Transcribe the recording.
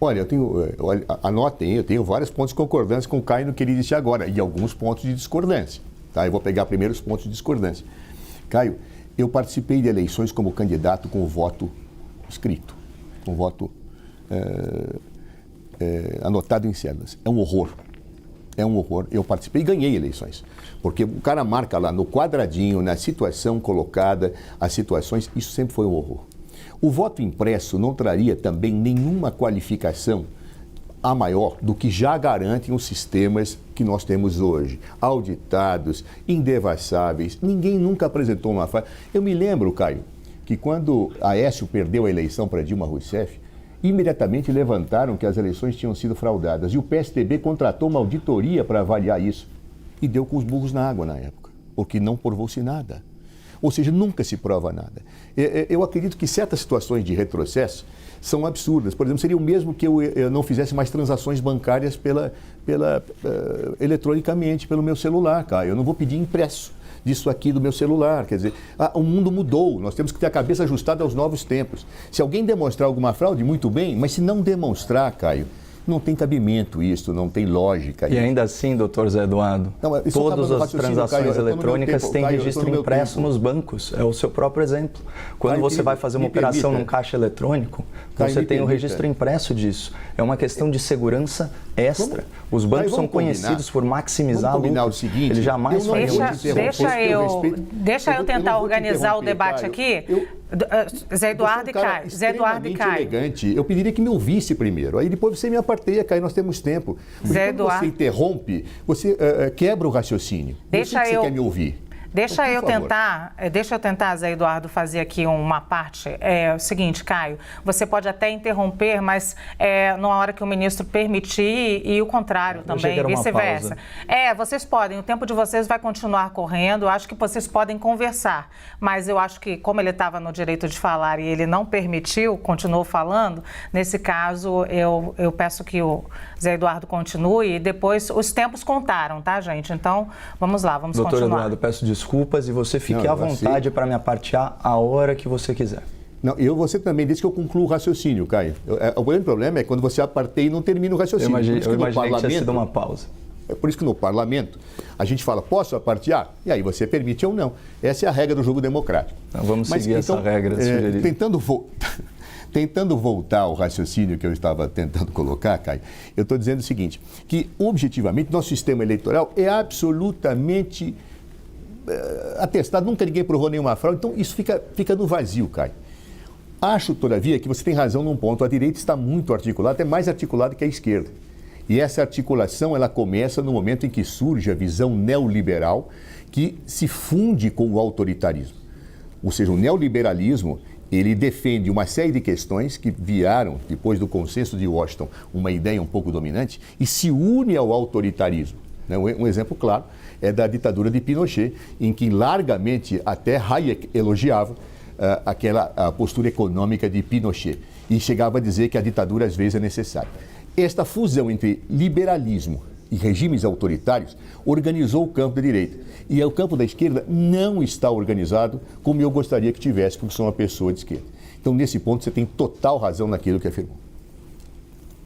Olha, anotem, eu tenho vários pontos de concordância com o Caio no que ele disse agora e alguns pontos de discordância. Tá? Eu vou pegar primeiro os pontos de discordância. Caio, eu participei de eleições como candidato com o voto escrito, com o voto anotado em cédulas. É um horror. É um horror. Eu participei e ganhei eleições. Porque o cara marca lá no quadradinho, na situação colocada, as situações, isso sempre foi um horror. O voto impresso não traria também nenhuma qualificação a maior do que já garantem os sistemas que nós temos hoje. Auditados, indevassáveis, ninguém nunca apresentou uma falha. Eu me lembro, Caio, que quando Aécio perdeu a eleição para Dilma Rousseff, imediatamente levantaram que as eleições tinham sido fraudadas e o PSDB contratou uma auditoria para avaliar isso e deu com os burros na água na época, porque não provou-se nada. Ou seja, nunca se prova nada. Eu acredito que certas situações de retrocesso são absurdas. Por exemplo, seria o mesmo que eu não fizesse mais transações bancárias eletronicamente pelo meu celular, cara. Eu não vou pedir impresso disso aqui do meu celular. Quer dizer, o mundo mudou, nós temos que ter a cabeça ajustada aos novos tempos. Se alguém demonstrar alguma fraude, muito bem, mas se não demonstrar, Caio, não tem cabimento isso, não tem lógica. E ainda assim, doutor Zé Eduardo, todas as transações eletrônicas têm registro impresso nos bancos. É o seu próprio exemplo. Quando você vai fazer uma operação num caixa eletrônico, você tem o registro impresso disso. É uma questão de segurança extra. Os bancos são conhecidos por maximizar lucros. Eles jamais fariam isso. Deixa eu tentar organizar o debate aqui. Zé Eduardo e Caio. Zé Eduardo e Caio. Elegante. Eu pediria que me ouvisse primeiro. Aí depois você me aparteia, Caio, nós temos tempo. Porque Zé quando Eduardo... você interrompe, você quebra o raciocínio. Deixa você quer me ouvir. Deixa eu tentar, Zé Eduardo, fazer aqui uma parte. É o seguinte, Caio, você pode até interromper, mas na hora que o ministro permitir e o contrário também, vice-versa. Vocês podem, o tempo de vocês vai continuar correndo, eu acho que vocês podem conversar, mas eu acho que como ele estava no direito de falar e ele não permitiu, continuou falando, nesse caso eu peço que o Zé Eduardo continue e depois os tempos contaram, tá, gente? Então, vamos lá, vamos continuar. Doutor Eduardo, peço desculpas e você fique à vontade para me apartear a hora que você quiser. Não, você também disse que eu concluo o raciocínio, Caio. O grande problema é quando você aparteia e não termina o raciocínio. Eu imaginei que tinha sido uma pausa. É por isso que no parlamento a gente fala, posso apartear? E aí você permite ou não. Essa é a regra do jogo democrático. Então, vamos seguir essa regra sugerida. Tentando voltar ao raciocínio que eu estava tentando colocar, Caio, eu estou dizendo o seguinte, que objetivamente nosso sistema eleitoral é absolutamente atestado, nunca ninguém provou nenhuma fraude, então isso fica no vazio, Caio. Acho, todavia, que você tem razão num ponto, a direita está muito articulada, até mais articulada que a esquerda. E essa articulação, ela começa no momento em que surge a visão neoliberal que se funde com o autoritarismo. Ou seja, o neoliberalismo, ele defende uma série de questões que vieram, depois do consenso de Washington, uma ideia um pouco dominante, e se une ao autoritarismo. Um exemplo claro é da ditadura de Pinochet, em que largamente até Hayek elogiava a postura econômica de Pinochet e chegava a dizer que a ditadura às vezes é necessária. Esta fusão entre liberalismo e regimes autoritários organizou o campo da direita. E o campo da esquerda não está organizado como eu gostaria que tivesse, porque sou uma pessoa de esquerda. Então, nesse ponto, você tem total razão naquilo que afirmou.